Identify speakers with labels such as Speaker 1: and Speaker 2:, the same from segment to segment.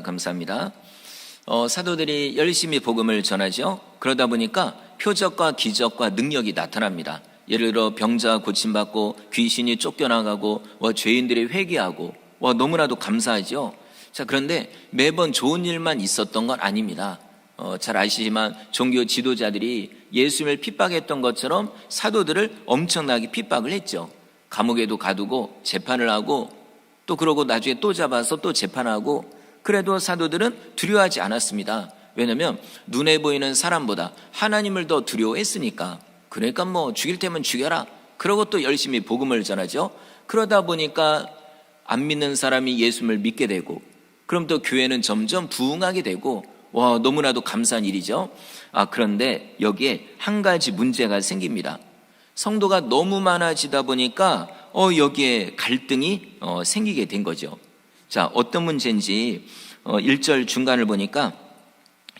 Speaker 1: 감사합니다. 사도들이 열심히 복음을 전하죠. 그러다 보니까 표적과 기적과 능력이 나타납니다. 예를 들어 병자 고침받고 귀신이 쫓겨나가고 죄인들이 회개하고 너무나도 감사하죠. 자, 그런데 매번 좋은 일만 있었던 건 아닙니다. 잘 아시지만 종교 지도자들이 예수님을 핍박했던 것처럼 사도들을 엄청나게 핍박을 했죠. 감옥에도 가두고 재판을 하고 또 그러고 나중에 또 잡아서 또 재판하고, 그래도 사도들은 두려워하지 않았습니다. 왜냐하면 눈에 보이는 사람보다 하나님을 더 두려워했으니까. 그러니까 죽일 테면 죽여라. 그러고 또 열심히 복음을 전하죠. 그러다 보니까 안 믿는 사람이 예수님을 믿게 되고, 그럼 또 교회는 점점 부흥하게 되고, 너무나도 감사한 일이죠. 그런데 여기에 한 가지 문제가 생깁니다. 성도가 너무 많아지다 보니까 여기에 갈등이 생기게 된 거죠. 자, 어떤 문제인지 1절 중간을 보니까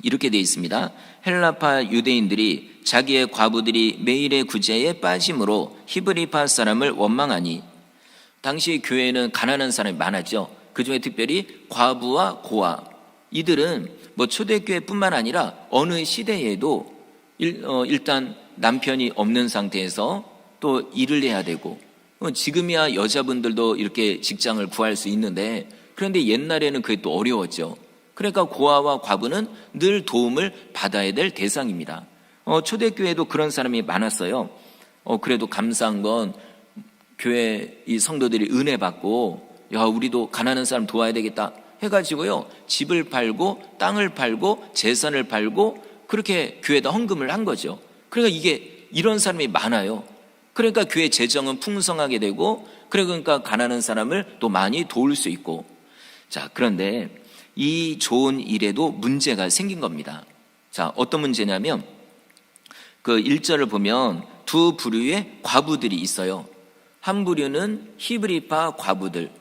Speaker 1: 이렇게 되어 있습니다. 헬라파 유대인들이 자기의 과부들이 매일의 구제에 빠짐으로 히브리파 사람을 원망하니, 당시 교회에는 가난한 사람이 많았죠. 그중에 특별히 과부와 고아, 이들은 초대교회뿐만 아니라 어느 시대에도 일단 남편이 없는 상태에서 또 일을 해야 되고, 지금이야 여자분들도 이렇게 직장을 구할 수 있는데, 그런데 옛날에는 그게 또 어려웠죠. 그러니까 고아와 과부는 늘 도움을 받아야 될 대상입니다. 초대교회도 그런 사람이 많았어요. 그래도 감사한 건 교회 이 성도들이 은혜 받고, 우리도 가난한 사람 도와야 되겠다 해가지고요, 집을 팔고 땅을 팔고 재산을 팔고 그렇게 교회에다 헌금을 한 거죠. 그러니까 이런 사람이 많아요. 그러니까 교회 재정은 풍성하게 되고, 그러니까 가난한 사람을 또 많이 도울 수 있고. 자, 그런데 이 좋은 일에도 문제가 생긴 겁니다. 자, 어떤 문제냐면 그 1절을 보면 두 부류의 과부들이 있어요. 한 부류는 히브리파 과부들,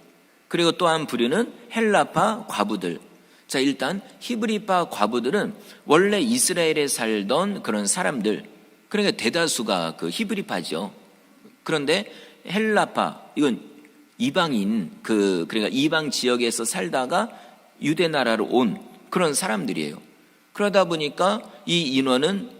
Speaker 1: 그리고 또 한 부류는 헬라파 과부들. 자, 일단 히브리파 과부들은 원래 이스라엘에 살던 그런 사람들, 그러니까 대다수가 그 히브리파죠. 그런데 헬라파, 이건 이방인, 그러니까 이방 지역에서 살다가 유대 나라로 온 그런 사람들이에요. 그러다 보니까 이 인원은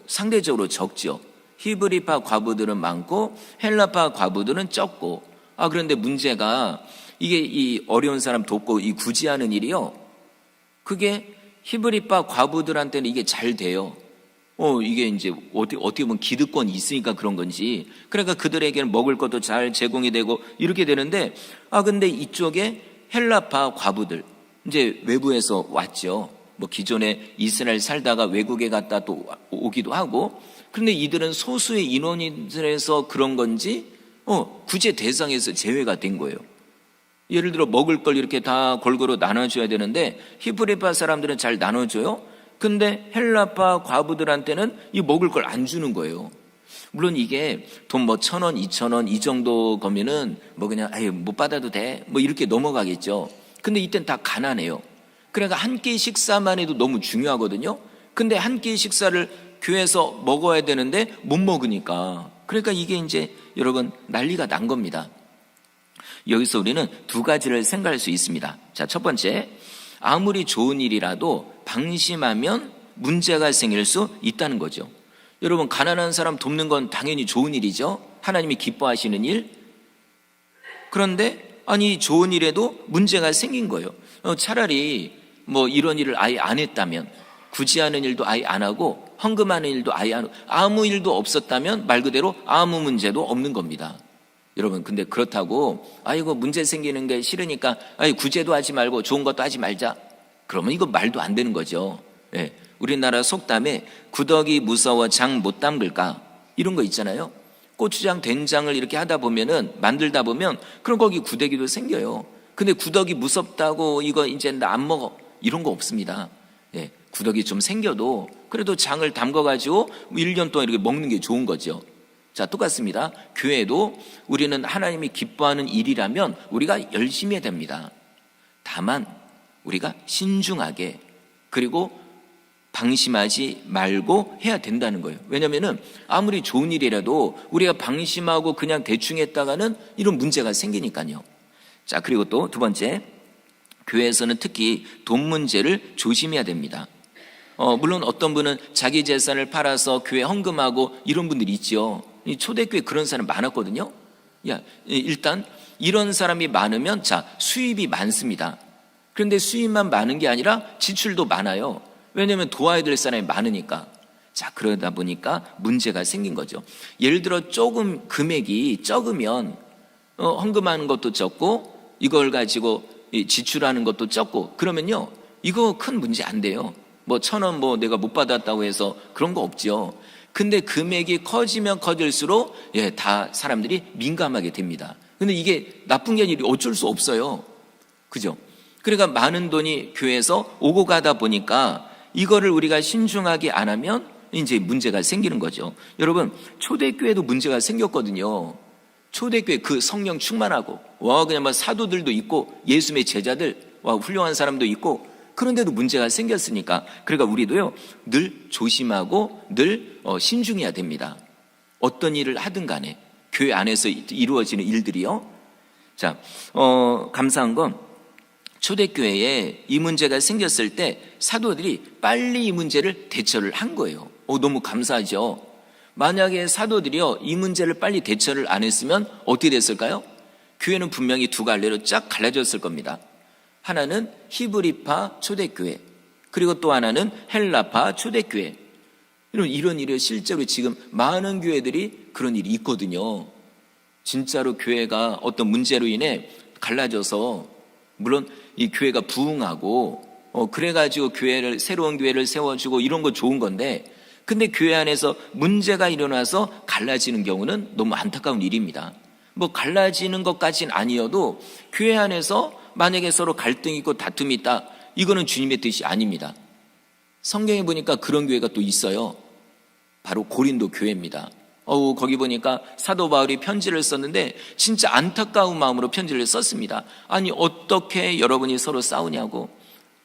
Speaker 1: 상대적으로 적죠. 히브리파 과부들은 많고 헬라파 과부들은 적고. 그런데 문제가 이게 이 어려운 사람 돕고 이 구제하는 일이요, 그게 히브리파 과부들한테는 이게 잘 돼요. 이게 이제 어떻게 보면 기득권이 있으니까 그런 건지, 그러니까 그들에게는 먹을 것도 잘 제공이 되고 이렇게 되는데, 근데 이쪽에 헬라파 과부들, 이제 외부에서 왔죠. 기존에 이스라엘 살다가 외국에 갔다 또 오기도 하고, 그런데 이들은 소수의 인원들에서 그런 건지 구제 대상에서 제외가 된 거예요. 예를 들어 먹을 걸 이렇게 다 골고루 나눠줘야 되는데 히브리파 사람들은 잘 나눠줘요. 근데 헬라파 과부들한테는 이 먹을 걸 안 주는 거예요. 물론 이게 돈 1,000원, 2,000원 이 정도 거면은 그냥 못 받아도 돼 이렇게 넘어가겠죠. 근데 이땐 다 가난해요. 그러니까 한 끼 식사만 해도 너무 중요하거든요. 근데 한 끼 식사를 교회에서 먹어야 되는데 못 먹으니까, 그러니까 이게 이제 여러분 난리가 난 겁니다. 여기서 우리는 두 가지를 생각할 수 있습니다. 자, 첫 번째, 아무리 좋은 일이라도 방심하면 문제가 생길 수 있다는 거죠. 여러분, 가난한 사람 돕는 건 당연히 좋은 일이죠. 하나님이 기뻐하시는 일. 그런데 좋은 일에도 문제가 생긴 거예요. 차라리 이런 일을 아예 안 했다면, 구제하는 일도 아예 안 하고 헌금하는 일도 아예 안 하고 아무 일도 없었다면 말 그대로 아무 문제도 없는 겁니다. 여러분, 근데 그렇다고 문제 생기는 게 싫으니까 구제도 하지 말고 좋은 것도 하지 말자, 그러면 이거 말도 안 되는 거죠. 우리나라 속담에 구더기 무서워 장 못 담글까, 이런 거 있잖아요. 고추장 된장을 이렇게 하다 보면은, 만들다 보면 그럼 거기 구더기도 생겨요. 근데 구더기 무섭다고 이거 이제 나 안 먹어, 이런 거 없습니다. 구더기 좀 생겨도 그래도 장을 담궈가지고 1년 동안 이렇게 먹는 게 좋은 거죠. 자, 똑같습니다. 교회도 우리는 하나님이 기뻐하는 일이라면 우리가 열심히 해야 됩니다. 다만 우리가 신중하게, 그리고 방심하지 말고 해야 된다는 거예요. 왜냐하면 아무리 좋은 일이라도 우리가 방심하고 그냥 대충 했다가는 이런 문제가 생기니까요. 자, 그리고 또 두 번째, 교회에서는 특히 돈 문제를 조심해야 됩니다. 물론 어떤 분은 자기 재산을 팔아서 교회 헌금하고 이런 분들이 있죠. 초대교회 그런 사람 많았거든요. 일단 이런 사람이 많으면 수입이 많습니다. 그런데 수입만 많은 게 아니라 지출도 많아요. 왜냐하면 도와야 될 사람이 많으니까. 그러다 보니까 문제가 생긴 거죠. 예를 들어 조금 금액이 적으면 헌금하는 것도 적고 이걸 가지고 지출하는 것도 적고 그러면요, 이거 큰 문제 안 돼요. 1,000원 내가 못 받았다고 해서 그런 거 없죠. 근데 금액이 커지면 커질수록 다 사람들이 민감하게 됩니다. 근데 이게 나쁜 게 아니라 어쩔 수 없어요. 그죠? 그러니까 많은 돈이 교회에서 오고 가다 보니까 이거를 우리가 신중하게 안 하면 이제 문제가 생기는 거죠. 여러분, 초대교회도 문제가 생겼거든요. 초대교회 그 성령 충만하고 그냥 사도들도 있고 예수님의 제자들 훌륭한 사람도 있고 그런데도 문제가 생겼으니까 그러니까 우리도요 늘 조심하고 늘 신중해야 됩니다. 어떤 일을 하든 간에 교회 안에서 이루어지는 일들이요. 감사한 건 초대교회에 이 문제가 생겼을 때 사도들이 빨리 이 문제를 대처를 한 거예요. 너무 감사하죠. 만약에 사도들이요 이 문제를 빨리 대처를 안 했으면 어떻게 됐을까요? 교회는 분명히 두 갈래로 쫙 갈라졌을 겁니다. 하나는 히브리파 초대교회, 그리고 또 하나는 헬라파 초대교회. 이런 일이 실제로 지금 많은 교회들이 그런 일이 있거든요. 진짜로 교회가 어떤 문제로 인해 갈라져서, 물론 이 교회가 부흥하고 그래가지고 새로운 교회를 세워주고 이런 거 좋은 건데, 근데 교회 안에서 문제가 일어나서 갈라지는 경우는 너무 안타까운 일입니다. 갈라지는 것까지는 아니어도 교회 안에서 만약에 서로 갈등이 있고 다툼이 있다, 이거는 주님의 뜻이 아닙니다. 성경에 보니까 그런 교회가 또 있어요. 바로 고린도 교회입니다. 거기 보니까 사도 바울이 편지를 썼는데 진짜 안타까운 마음으로 편지를 썼습니다. 아니 어떻게 여러분이 서로 싸우냐고,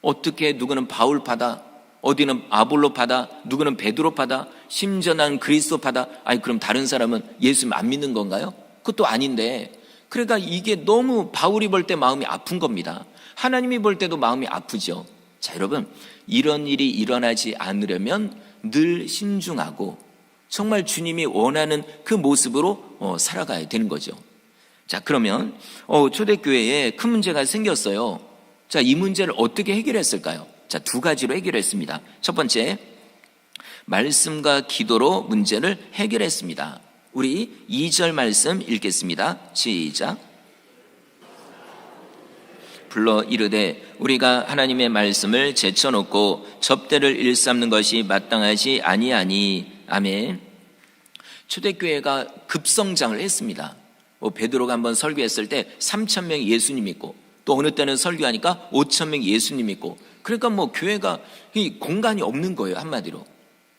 Speaker 1: 어떻게 누구는 바울파다, 어디는 아볼로파다, 누구는 베드로파다, 심지어 난 그리스도파다. 아니 그럼 다른 사람은 예수님 안 믿는 건가요? 그것도 아닌데. 그러니까 이게 너무 바울이 볼 때 마음이 아픈 겁니다. 하나님이 볼 때도 마음이 아프죠. 여러분, 이런 일이 일어나지 않으려면 늘 신중하고 정말 주님이 원하는 그 모습으로 살아가야 되는 거죠. 그러면 초대교회에 큰 문제가 생겼어요. 이 문제를 어떻게 해결했을까요? 두 가지로 해결했습니다. 첫 번째, 말씀과 기도로 문제를 해결했습니다. 우리 2절 말씀 읽겠습니다. 시작. 불러 이르되 우리가 하나님의 말씀을 제쳐놓고 접대를 일삼는 것이 마땅하지 아니하니. 아멘. 초대교회가 급성장을 했습니다. 베드로가 한번 설교했을 때 3,000명이 예수님 믿고, 또 어느 때는 설교하니까 5,000명이 예수님 믿고, 그러니까 교회가 공간이 없는 거예요. 한마디로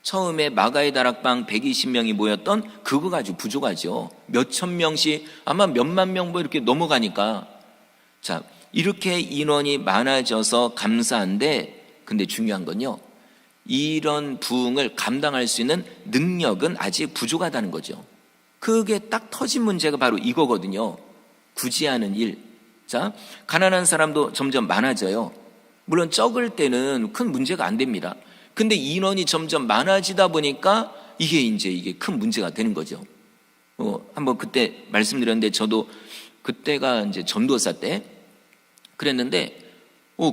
Speaker 1: 처음에 마가의 다락방 120명이 모였던 그거 가지고 부족하죠. 몇천 명씩, 아마 몇만 명 이렇게 넘어가니까. 이렇게 인원이 많아져서 감사한데, 근데 중요한 건요, 이런 부흥을 감당할 수 있는 능력은 아직 부족하다는 거죠. 그게 딱 터진 문제가 바로 이거거든요. 구제하는 일. 가난한 사람도 점점 많아져요. 물론 적을 때는 큰 문제가 안 됩니다. 근데 인원이 점점 많아지다 보니까 이게 큰 문제가 되는 거죠. 한번 그때 말씀드렸는데, 저도 그때가 이제 전도사 때 그랬는데,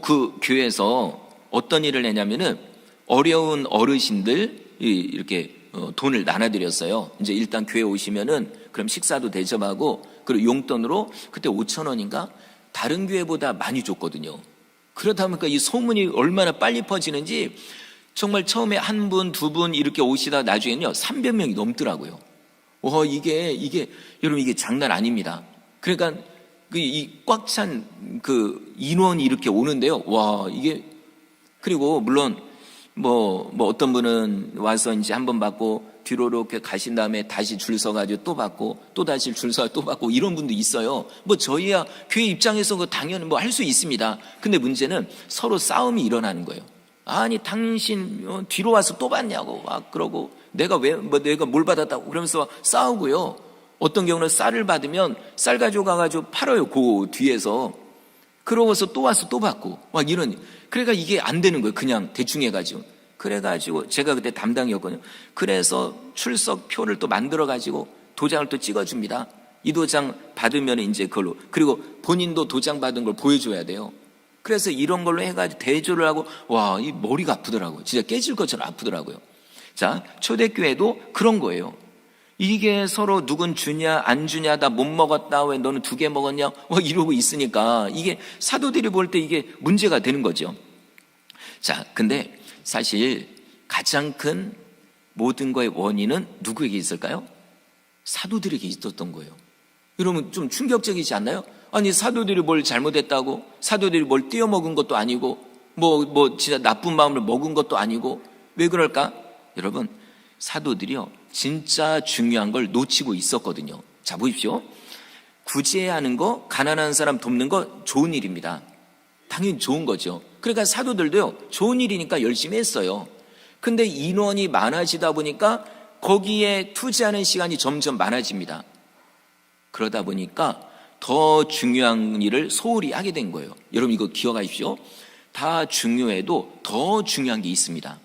Speaker 1: 그 교회에서 어떤 일을 했냐면은 어려운 어르신들 이렇게 돈을 나눠드렸어요. 이제 일단 교회 오시면은 그럼 식사도 대접하고, 그리고 용돈으로 그때 5,000원인가 다른 교회보다 많이 줬거든요. 그러다 보니까 이 소문이 얼마나 빨리 퍼지는지, 정말 처음에 한 분, 두 분 이렇게 오시다 나중에는요 300명이 넘더라고요. 여러분 이게 장난 아닙니다. 그러니까 이 꽉 찬 그 인원이 이렇게 오는데요. 그리고 물론 어떤 분은 와서 이제 한 번 받고 뒤로 이렇게 가신 다음에 다시 줄 서가지고 또 받고, 또 다시 줄 서 또 받고, 이런 분도 있어요. 저희야 교회 입장에서 당연히 할 수 있습니다. 근데 문제는 서로 싸움이 일어나는 거예요. 아니 당신 뒤로 와서 또 받냐고 그러고, 내가 뭘 받았다고 그러면서 싸우고요. 어떤 경우는 쌀을 받으면 쌀 가지고 가가지고 팔아요. 그 뒤에서. 그러고서 또 와서 또 받고 막 이런. 그러니까 이게 안 되는 거예요. 그냥 대충 해가지고. 그래가지고 제가 그때 담당이었거든요. 그래서 출석표를 또 만들어가지고 도장을 또 찍어줍니다. 이 도장 받으면 이제 그걸로. 그리고 본인도 도장 받은 걸 보여줘야 돼요. 그래서 이런 걸로 해가지고 대조를 하고, 와, 이 머리가 아프더라고요. 진짜 깨질 것처럼 아프더라고요. 자, 초대교회도 그런 거예요. 이게 서로 누군 주냐 안 주냐, 다 못 먹었다, 왜 너는 2개 먹었냐, 이러고 있으니까 이게 사도들이 볼 때 이게 문제가 되는 거죠. 자, 근데 사실 가장 큰 모든 거의 원인은 누구에게 있을까요? 사도들에게 있었던 거예요. 여러분 좀 충격적이지 않나요? 아니, 사도들이 뭘 잘못했다고, 사도들이 뭘 띄어먹은 것도 아니고 진짜 나쁜 마음을 먹은 것도 아니고. 왜 그럴까? 여러분, 사도들이요 진짜 중요한 걸 놓치고 있었거든요. 자, 보십시오. 구제해야 하는 거, 가난한 사람 돕는 거 좋은 일입니다. 당연히 좋은 거죠. 그러니까 사도들도요 좋은 일이니까 열심히 했어요. 근데 인원이 많아지다 보니까 거기에 투자하는 시간이 점점 많아집니다. 그러다 보니까 더 중요한 일을 소홀히 하게 된 거예요. 여러분 이거 기억하십시오. 다 중요해도 더 중요한 게 있습니다.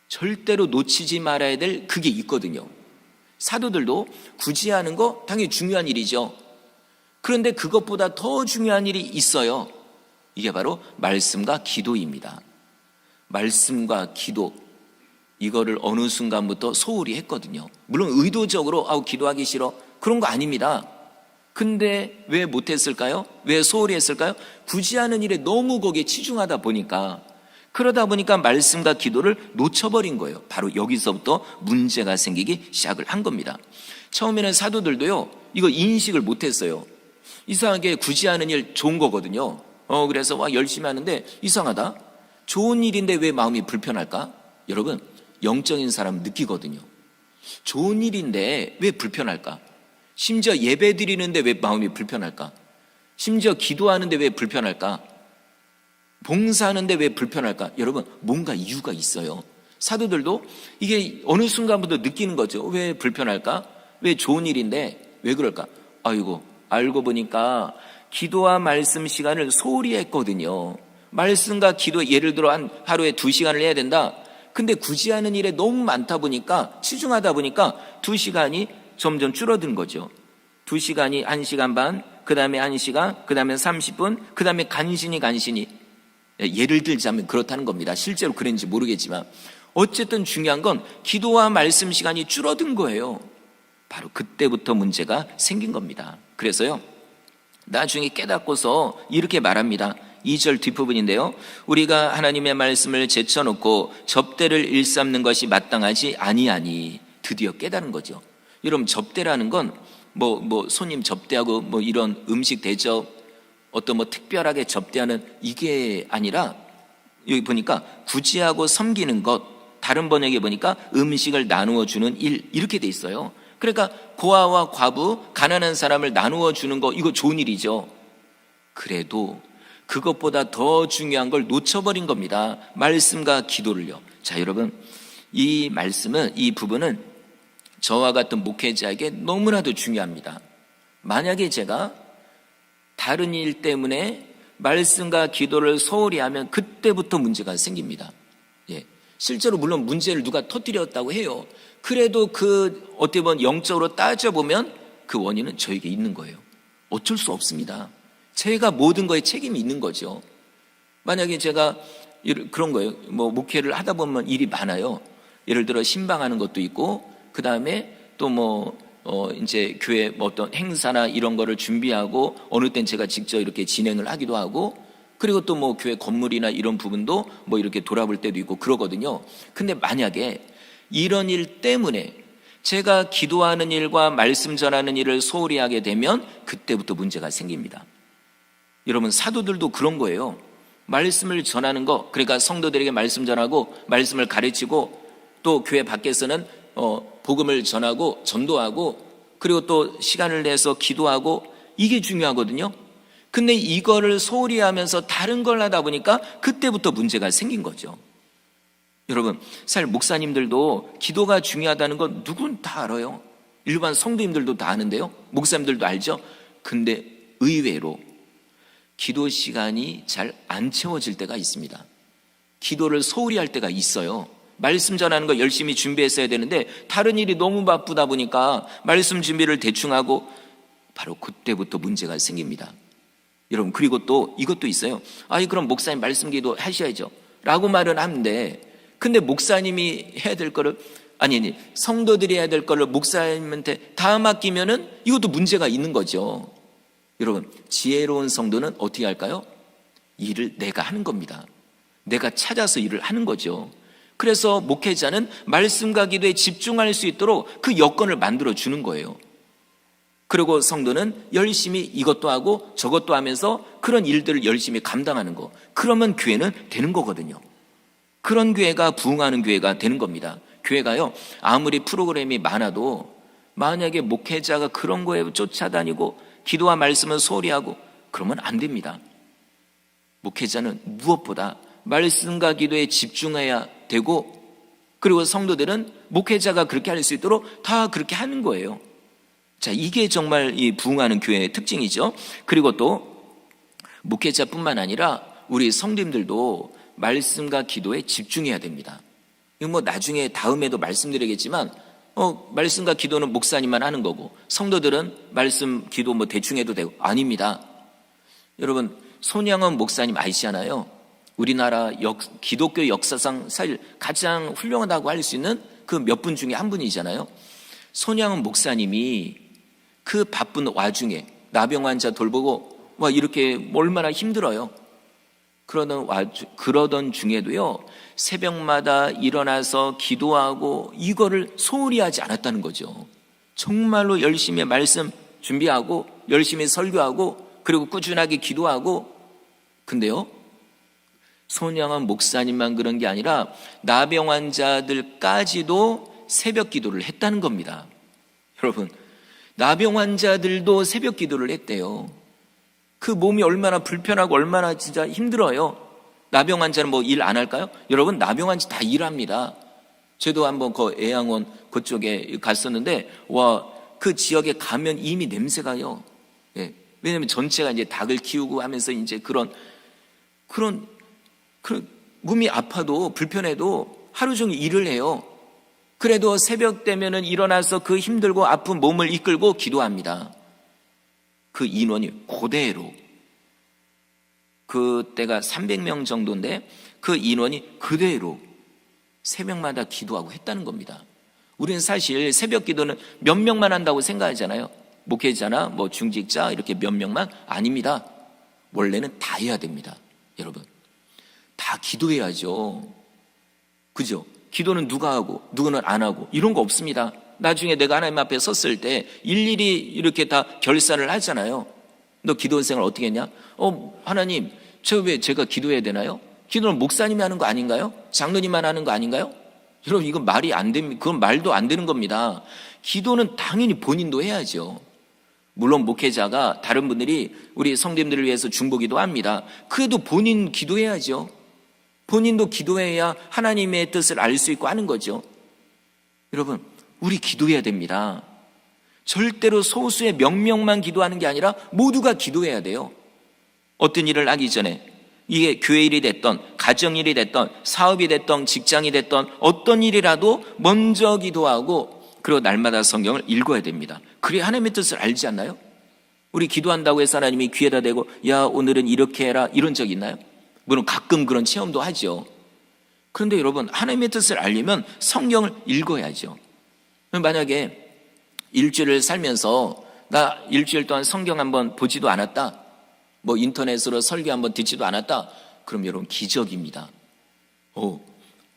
Speaker 1: 절대로 놓치지 말아야 될 그게 있거든요. 사도들도 구제하는 거 당연히 중요한 일이죠. 그런데 그것보다 더 중요한 일이 있어요. 이게 바로 말씀과 기도입니다. 말씀과 기도, 이거를 어느 순간부터 소홀히 했거든요. 물론 의도적으로 기도하기 싫어 그런 거 아닙니다. 근데 왜 못했을까요? 왜 소홀히 했을까요? 구제하는 일에 너무 거기에 치중하다 보니까, 그러다 보니까 말씀과 기도를 놓쳐버린 거예요. 바로 여기서부터 문제가 생기기 시작을 한 겁니다. 처음에는 사도들도요 이거 인식을 못했어요. 이상하게 구제하는 일 좋은 거거든요. 그래서 열심히 하는데 이상하다, 좋은 일인데 왜 마음이 불편할까? 여러분, 영적인 사람은 느끼거든요. 좋은 일인데 왜 불편할까? 심지어 예배 드리는데 왜 마음이 불편할까? 심지어 기도하는데 왜 불편할까? 봉사하는데 왜 불편할까? 여러분, 뭔가 이유가 있어요. 사도들도 이게 어느 순간부터 느끼는 거죠. 왜 불편할까? 왜 좋은 일인데 왜 그럴까? 알고 보니까 기도와 말씀 시간을 소홀히 했거든요. 말씀과 기도, 예를 들어 하루에 2시간을 해야 된다. 근데 구제하는 일에 너무 많다 보니까, 치중하다 보니까 2시간이 점점 줄어든 거죠. 2시간이 1시간 반, 그 다음에 1시간, 그 다음에 30분, 그 다음에 간신히. 예를 들자면 그렇다는 겁니다. 실제로 그랬는지 모르겠지만 어쨌든 중요한 건 기도와 말씀 시간이 줄어든 거예요. 바로 그때부터 문제가 생긴 겁니다. 그래서요 나중에 깨닫고서 이렇게 말합니다. 2절 뒷부분인데요, 우리가 하나님의 말씀을 제쳐놓고 접대를 일삼는 것이 마땅하지 아니하니. 드디어 깨달은 거죠. 여러분, 접대라는 건 손님 접대하고 이런 음식 대접, 어떤 특별하게 접대하는 이게 아니라, 여기 보니까 구제하고 섬기는 것, 다른 번역에 보니까 음식을 나누어 주는 일, 이렇게 돼 있어요. 그러니까 고아와 과부, 가난한 사람을 나누어 주는 거, 이거 좋은 일이죠. 그래도 그것보다 더 중요한 걸 놓쳐버린 겁니다. 말씀과 기도를요. 자, 여러분, 이 말씀은, 이 부분은 저와 같은 목회자에게 너무나도 중요합니다. 만약에 제가 다른 일 때문에 말씀과 기도를 소홀히 하면 그때부터 문제가 생깁니다. 실제로 물론 문제를 누가 터뜨렸다고 해요. 그래도 어떻게 보면 영적으로 따져보면 그 원인은 저에게 있는 거예요. 어쩔 수 없습니다. 제가 모든 거에 책임이 있는 거죠. 만약에 제가 그런 거예요. 목회를 하다 보면 일이 많아요. 예를 들어 신방하는 것도 있고, 그 다음에 또 이제 교회 어떤 행사나 이런 거를 준비하고, 어느 땐 제가 직접 이렇게 진행을 하기도 하고, 그리고 또 교회 건물이나 이런 부분도 이렇게 돌아볼 때도 있고 그러거든요. 근데 만약에 이런 일 때문에 제가 기도하는 일과 말씀 전하는 일을 소홀히 하게 되면 그때부터 문제가 생깁니다. 여러분, 사도들도 그런 거예요. 말씀을 전하는 거, 그러니까 성도들에게 말씀 전하고 말씀을 가르치고, 또 교회 밖에서는 복음을 전하고 전도하고, 그리고 또 시간을 내서 기도하고, 이게 중요하거든요. 근데 이거를 소홀히 하면서 다른 걸 하다 보니까 그때부터 문제가 생긴 거죠. 여러분, 사실 목사님들도 기도가 중요하다는 건 누군 다 알아요. 일반 성도님들도 다 아는데요, 목사님들도 알죠. 근데 의외로 기도 시간이 잘 안 채워질 때가 있습니다. 기도를 소홀히 할 때가 있어요. 말씀 전하는 거 열심히 준비했어야 되는데 다른 일이 너무 바쁘다 보니까 말씀 준비를 대충 하고 바로 그때부터 문제가 생깁니다. 여러분, 그리고 또 이것도 있어요. 아니, 그럼 목사님 말씀 기도 하셔야죠 라고 말은 하는데, 근데 목사님이 해야 될 거를, 아니 성도들이 해야 될 거를 목사님한테 다 맡기면은 이것도 문제가 있는 거죠. 여러분, 지혜로운 성도는 어떻게 할까요? 일을 내가 하는 겁니다. 내가 찾아서 일을 하는 거죠. 그래서 목회자는 말씀과 기도에 집중할 수 있도록 그 여건을 만들어 주는 거예요. 그리고 성도는 열심히 이것도 하고 저것도 하면서 그런 일들을 열심히 감당하는 거. 그러면 교회는 되는 거거든요. 그런 교회가 부흥하는 교회가 되는 겁니다. 교회가요, 아무리 프로그램이 많아도 만약에 목회자가 그런 거에 쫓아다니고 기도와 말씀은 소홀히 하고 그러면 안 됩니다. 목회자는 무엇보다 말씀과 기도에 집중해야 되고, 그리고 성도들은 목회자가 그렇게 할 수 있도록 다 그렇게 하는 거예요. 자, 이게 정말 이 부흥하는 교회의 특징이죠. 그리고 또 목회자뿐만 아니라 우리 성도님들도 말씀과 기도에 집중해야 됩니다. 이거 뭐 나중에 다음에도 말씀드리겠지만 말씀과 기도는 목사님만 하는 거고 성도들은 말씀 기도 뭐 대충 해도 되고, 아닙니다. 여러분, 손양원 목사님 아시잖아요. 우리나라 기독교 역사상 사실 가장 훌륭하다고 할 수 있는 그 몇 분 중에 한 분이잖아요. 손양원 목사님이 그 바쁜 와중에 나병 환자 돌보고 이렇게 얼마나 힘들어요. 그러던 중에도요, 새벽마다 일어나서 기도하고 이거를 소홀히 하지 않았다는 거죠. 정말로 열심히 말씀 준비하고 열심히 설교하고 그리고 꾸준하게 기도하고. 근데요, 손양원 목사님만 그런 게 아니라 나병 환자들까지도 새벽 기도를 했다는 겁니다. 여러분, 나병 환자들도 새벽 기도를 했대요. 그 몸이 얼마나 불편하고 얼마나 진짜 힘들어요. 나병 환자는 뭐 일 안 할까요? 여러분, 나병 환자 다 일합니다. 저도 한번 그 애양원 그쪽에 갔었는데 그 지역에 가면 이미 냄새가요. 예. 왜냐하면 전체가 이제 닭을 키우고 하면서 이제 그런 몸이 아파도 불편해도 하루 종일 일을 해요. 그래도 새벽 되면은 일어나서 그 힘들고 아픈 몸을 이끌고 기도합니다. 그 인원이 그대로, 그때가 300명 정도인데 그 인원이 그대로 새벽마다 기도하고 했다는 겁니다. 우리는 사실 새벽 기도는 몇 명만 한다고 생각하잖아요. 목회자나 뭐 중직자 이렇게 몇 명만, 아닙니다. 원래는 다 해야 됩니다. 여러분, 다 기도해야죠. 그죠? 기도는 누가 하고 누구는 안 하고 이런 거 없습니다. 나중에 내가 하나님 앞에 섰을 때 일일이 이렇게 다 결산을 하잖아요. 너 기도 생활 어떻게 했냐? 하나님, 왜 제가 기도해야 되나요? 기도는 목사님이 하는 거 아닌가요? 장로님만 하는 거 아닌가요? 여러분, 이건 말이 안 됩니다. 그건 말도 안 되는 겁니다. 기도는 당연히 본인도 해야죠. 물론 목회자가 다른 분들이 우리 성도님들을 위해서 중보기도 합니다. 그래도 본인 기도해야죠. 본인도 기도해야 하나님의 뜻을 알 수 있고 하는 거죠. 여러분, 우리 기도해야 됩니다. 절대로 소수의 몇 명만 기도하는 게 아니라 모두가 기도해야 돼요. 어떤 일을 하기 전에, 이게 교회 일이 됐던 가정 일이 됐던 사업이 됐던 직장이 됐던 어떤 일이라도 먼저 기도하고 그리고 날마다 성경을 읽어야 됩니다. 그래야 하나님의 뜻을 알지 않나요? 우리 기도한다고 해서 하나님이 귀에다 대고 야, 오늘은 이렇게 해라 이런 적 있나요? 물론 가끔 그런 체험도 하죠. 그런데 여러분, 하나님의 뜻을 알려면 성경을 읽어야죠. 만약에 일주일을 살면서 나 일주일 동안 성경 한번 보지도 않았다, 뭐 인터넷으로 설교 한번 듣지도 않았다, 그럼 여러분 기적입니다.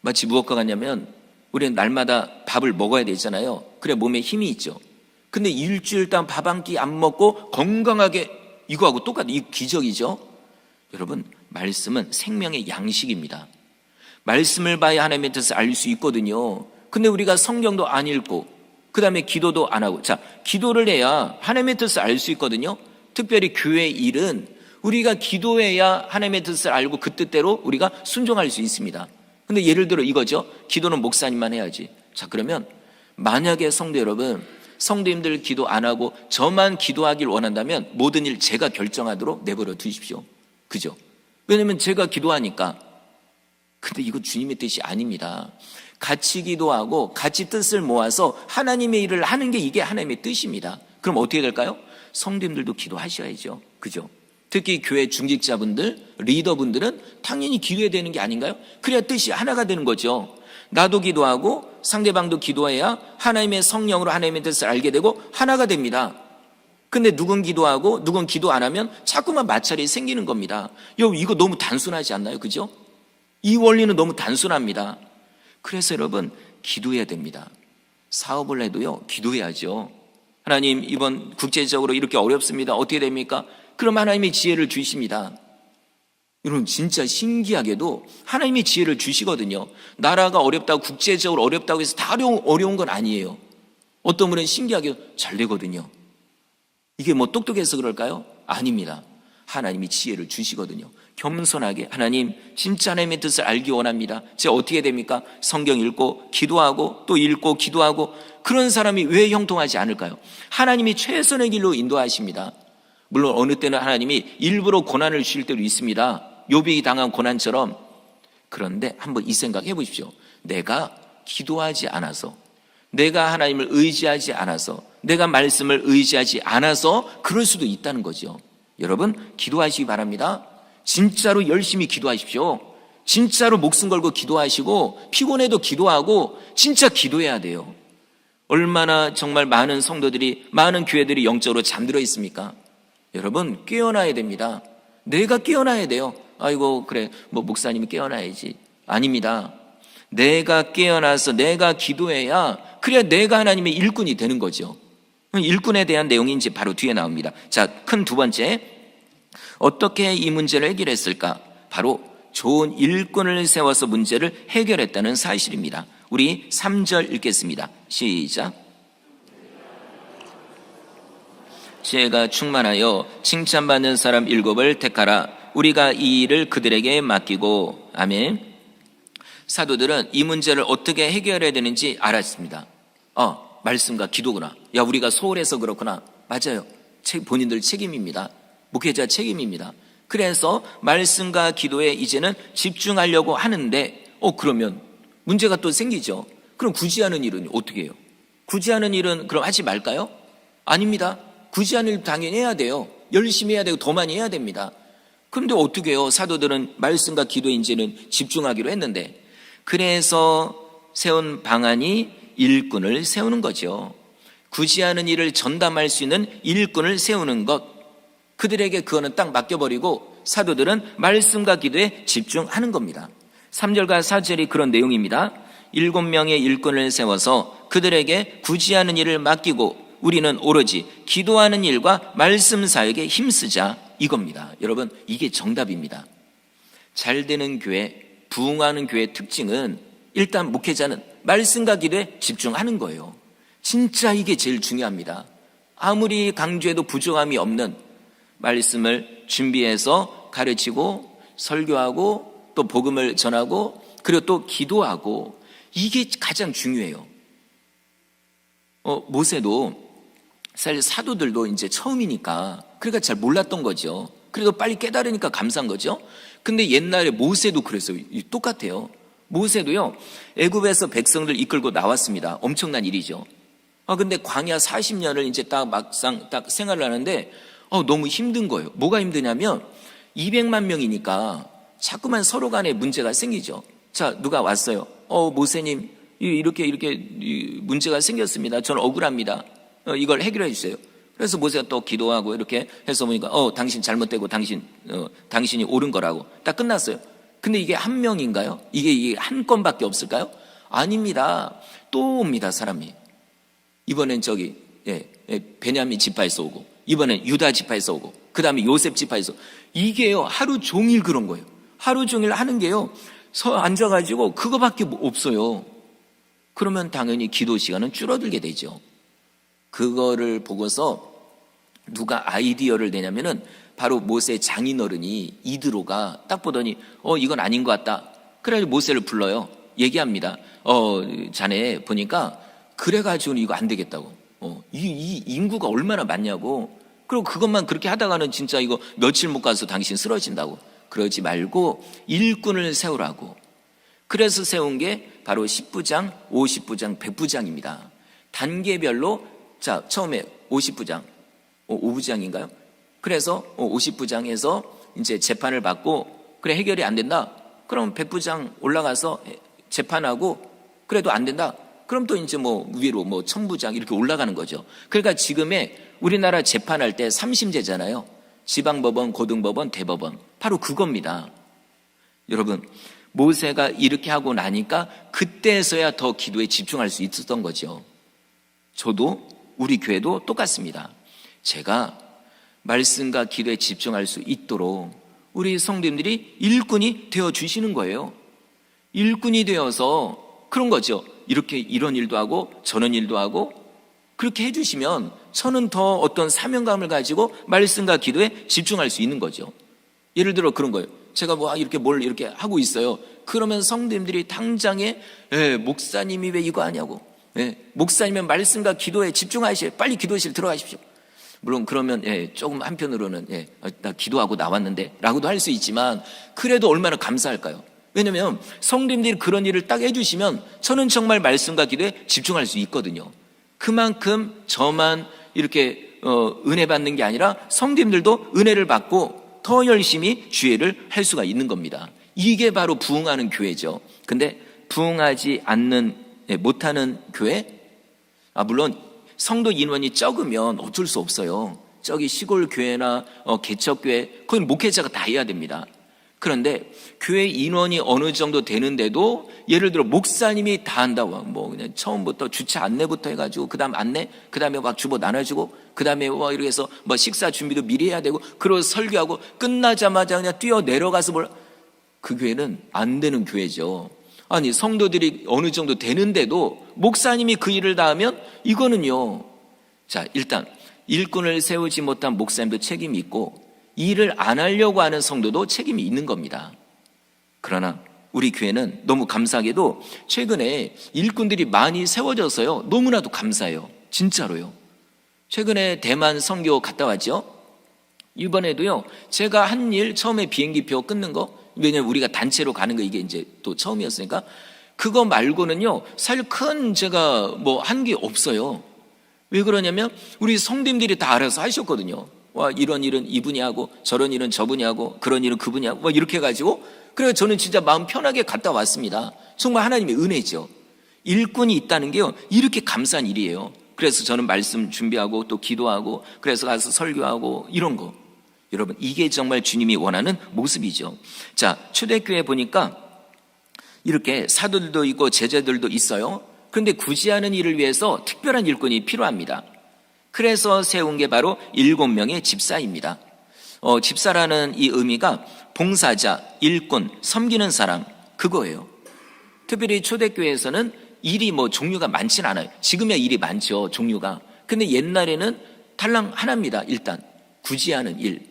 Speaker 1: 마치 무엇과 같냐면 우리는 날마다 밥을 먹어야 되잖아요. 그래 몸에 힘이 있죠. 근데 일주일 동안 밥 한 끼 안 먹고 건강하게, 이거하고 똑같은, 이 기적이죠. 여러분, 말씀은 생명의 양식입니다. 말씀을 봐야 하나님의 뜻을 알 수 있거든요. 근데 우리가 성경도 안 읽고 그 다음에 기도도 안 하고, 자, 기도를 해야 하나님의 뜻을 알 수 있거든요. 특별히 교회 일은 우리가 기도해야 하나님의 뜻을 알고 그 뜻대로 우리가 순종할 수 있습니다. 근데 예를 들어 이거죠. 기도는 목사님만 해야지. 자, 그러면 만약에 성도 여러분, 성도님들 기도 안 하고 저만 기도하길 원한다면 모든 일 제가 결정하도록 내버려 두십시오. 그죠? 왜냐면 제가 기도하니까. 근데 이거 주님의 뜻이 아닙니다. 같이 기도하고 같이 뜻을 모아서 하나님의 일을 하는 게 이게 하나님의 뜻입니다. 그럼 어떻게 될까요? 성도님들도 기도하셔야죠. 그죠? 특히 교회 중직자분들, 리더분들은 당연히 기도해야 되는 게 아닌가요? 그래야 뜻이 하나가 되는 거죠. 나도 기도하고 상대방도 기도해야 하나님의 성령으로 하나님의 뜻을 알게 되고 하나가 됩니다. 근데 누군 기도하고 누군 기도 안 하면 자꾸만 마찰이 생기는 겁니다. 여러분, 이거 너무 단순하지 않나요? 그죠? 이 원리는 너무 단순합니다. 그래서 여러분, 기도해야 됩니다. 사업을 해도요, 기도해야죠. 하나님, 이번 국제적으로 이렇게 어렵습니다. 어떻게 됩니까? 그럼 하나님이 지혜를 주십니다. 여러분, 진짜 신기하게도 하나님이 지혜를 주시거든요. 나라가 어렵다고, 국제적으로 어렵다고 해서 다 어려운 건 아니에요. 어떤 분은 신기하게 잘 되거든요. 이게 뭐 똑똑해서 그럴까요? 아닙니다. 하나님이 지혜를 주시거든요. 겸손하게, 하나님, 진짜 하나님의 뜻을 알기 원합니다. 제가 어떻게 됩니까? 성경 읽고 기도하고 또 읽고 기도하고. 그런 사람이 왜 형통하지 않을까요? 하나님이 최선의 길로 인도하십니다. 물론 어느 때는 하나님이 일부러 고난을 주실 때도 있습니다. 욥이 당한 고난처럼. 그런데 한번 이 생각 해보십시오. 내가 기도하지 않아서, 내가 하나님을 의지하지 않아서, 내가 말씀을 의지하지 않아서 그럴 수도 있다는 거죠. 여러분, 기도하시기 바랍니다. 진짜로 열심히 기도하십시오. 진짜로 목숨 걸고 기도하시고 피곤해도 기도하고 진짜 기도해야 돼요. 얼마나 정말 많은 성도들이, 많은 교회들이 영적으로 잠들어 있습니까? 여러분, 깨어나야 됩니다. 내가 깨어나야 돼요. 아이고, 그래, 뭐 목사님이 깨어나야지. 아닙니다. 내가 깨어나서 내가 기도해야, 그래야 내가 하나님의 일꾼이 되는 거죠. 일꾼에 대한 내용이 이제 바로 뒤에 나옵니다. 자, 큰 두 번째, 어떻게 이 문제를 해결했을까? 바로 좋은 일꾼을 세워서 문제를 해결했다는 사실입니다. 우리 3절 읽겠습니다. 시작. 지혜가 충만하여 칭찬받는 사람 7을 택하라. 우리가 이 일을 그들에게 맡기고. 아멘. 사도들은 이 문제를 어떻게 해결해야 되는지 알았습니다. 말씀과 기도구나. 야, 우리가 소홀해서 그렇구나. 맞아요. 본인들 책임입니다. 목회자 책임입니다. 그래서 말씀과 기도에 이제는 집중하려고 하는데, 그러면 문제가 또 생기죠. 그럼 굳이 하는 일은 어떻게 해요? 굳이 하는 일은 그럼 하지 말까요? 아닙니다. 굳이 하는 일 당연히 해야 돼요. 열심히 해야 되고 더 많이 해야 됩니다. 그런데 어떻게 해요? 사도들은 말씀과 기도에 이제는 집중하기로 했는데, 그래서 세운 방안이 일꾼을 세우는 거죠. 굳이 하는 일을 전담할 수 있는 일꾼을 세우는 것. 그들에게 그거는 딱 맡겨버리고 사도들은 말씀과 기도에 집중하는 겁니다. 3절과 4절이 그런 내용입니다. 7명의 일꾼을 세워서 그들에게 굳이 하는 일을 맡기고 우리는 오로지 기도하는 일과 말씀 사역에 힘쓰자, 이겁니다. 여러분, 이게 정답입니다. 잘 되는 교회, 부흥하는 교회의 특징은 일단 목회자는 말씀과 기도에 집중하는 거예요. 진짜 이게 제일 중요합니다. 아무리 강조해도 부족함이 없는 말씀을 준비해서 가르치고 설교하고 또 복음을 전하고 그리고 또 기도하고, 이게 가장 중요해요. 모세도 사실 사도들도 이제 처음이니까 그러니까 잘 몰랐던 거죠. 그래도 빨리 깨달으니까 감사한 거죠. 근데 옛날에 모세도 그랬어요. 똑같아요. 모세도요, 애굽에서 백성들 이끌고 나왔습니다. 엄청난 일이죠. 근데 광야 40년을 이제 딱 막상 딱 생활을 하는데 너무 힘든 거예요. 뭐가 힘드냐면 200만 명이니까 자꾸만 서로 간에 문제가 생기죠. 자, 누가 왔어요. 모세님, 이렇게 문제가 생겼습니다. 저는 억울합니다. 이걸 해결해 주세요. 그래서 모세가 또 기도하고 이렇게 해서 보니까 당신 잘못되고 당신이 옳은 거라고 딱 끝났어요. 근데 이게 한 명인가요? 이게 한 건밖에 없을까요? 아닙니다. 또 옵니다, 사람이. 이번엔 베냐민 지파에서 오고, 이번엔 유다 지파에서 오고, 그 다음에 요셉 지파에서. 이게요, 하루 종일 그런 거예요. 하루 종일 하는 게요, 앉아가지고 그거밖에 없어요. 그러면 당연히 기도 시간은 줄어들게 되죠. 그거를 보고서 누가 아이디어를 내냐면은 바로 모세의 장인어른이 이드로가 딱 보더니 이건 아닌 것 같다. 그래가지고 모세를 불러요. 얘기합니다. 자네 보니까 그래가지고는 이거 안 되겠다고. 이 인구가 얼마나 많냐고. 그리고 그것만 그렇게 하다가는 진짜 이거 며칠 못 가서 당신 쓰러진다고. 그러지 말고 일꾼을 세우라고. 그래서 세운 게 바로 10부장, 50부장, 100부장입니다. 단계별로, 자, 처음에 50부장, 5부장인가요? 그래서 50부장에서 이제 재판을 받고, 그래, 해결이 안 된다. 그럼 100부장 올라가서 재판하고, 그래도 안 된다. 그럼 또 이제 위로 1000부장 이렇게 올라가는 거죠. 그러니까 지금의 우리나라 재판할 때 3심제잖아요. 지방법원, 고등법원, 대법원. 바로 그겁니다. 여러분, 모세가 이렇게 하고 나니까 그때서야 더 기도에 집중할 수 있었던 거죠. 저도, 우리 교회도 똑같습니다. 제가 말씀과 기도에 집중할 수 있도록 우리 성도님들이 일꾼이 되어주시는 거예요. 일꾼이 되어서 그런 거죠. 이렇게 이런 일도 하고 저런 일도 하고 그렇게 해주시면 저는 더 어떤 사명감을 가지고 말씀과 기도에 집중할 수 있는 거죠. 예를 들어 그런 거예요. 제가 이렇게 뭘 이렇게 하고 있어요. 그러면 성도님들이 당장에 목사님이 왜 이거 하냐고. 목사님은 말씀과 기도에 집중하셔야 빨리 기도실 들어가십시오. 물론 그러면 조금 한편으로는 나 기도하고 나왔는데 라고도 할 수 있지만 그래도 얼마나 감사할까요? 왜냐하면 성도님들이 그런 일을 딱 해주시면 저는 정말 말씀과 기도에 집중할 수 있거든요. 그만큼 저만 이렇게 은혜 받는 게 아니라 성도님들도 은혜를 받고 더 열심히 주의를 할 수가 있는 겁니다. 이게 바로 부흥하는 교회죠. 근데 부흥하지 않는, 못하는 교회? 물론 성도 인원이 적으면 어쩔 수 없어요. 저기 시골 교회나 개척교회, 거기는 목회자가 다 해야 됩니다. 그런데 교회 인원이 어느 정도 되는데도 예를 들어 목사님이 다 한다고 그냥 처음부터 주차 안내부터 해가지고 그다음 안내, 그다음에 막 주보 나눠주고 그다음에 이렇게 해서 식사 준비도 미리 해야 되고 그러고 설교하고 끝나자마자 그냥 뛰어 내려가서 그 교회는 안 되는 교회죠. 아니 성도들이 어느 정도 되는데도 목사님이 그 일을 다 하면 이거는요. 자, 일단 일꾼을 세우지 못한 목사님도 책임이 있고 일을 안 하려고 하는 성도도 책임이 있는 겁니다. 그러나 우리 교회는 너무 감사하게도 최근에 일꾼들이 많이 세워져서요. 너무나도 감사해요. 진짜로요. 최근에 대만 선교 갔다 왔죠. 이번에도요. 제가 한 일 처음에 비행기표 끊는 거, 왜냐면 우리가 단체로 가는 거 이게 이제 또 처음이었으니까 그거 말고는요. 사실 큰 제가 한 게 없어요. 왜 그러냐면 우리 성도님들이 다 알아서 하셨거든요. 이런 일은 이분이 하고 저런 일은 저분이 하고 그런 일은 그분이 하고 이렇게 해가지고 그래서 저는 진짜 마음 편하게 갔다 왔습니다. 정말 하나님의 은혜죠. 일꾼이 있다는 게요 이렇게 감사한 일이에요. 그래서 저는 말씀 준비하고 또 기도하고 그래서 가서 설교하고 이런 거. 여러분 이게 정말 주님이 원하는 모습이죠. 자, 초대교회 보니까 이렇게 사도들도 있고 제자들도 있어요. 그런데 굳이 하는 일을 위해서 특별한 일꾼이 필요합니다. 그래서 세운 게 바로 7명의 집사입니다. 집사라는 이 의미가 봉사자, 일꾼, 섬기는 사람 그거예요. 특별히 초대교회에서는 일이 종류가 많진 않아요. 지금이야 일이 많죠, 종류가. 근데 옛날에는 달랑 하나입니다. 일단 구제하는 일,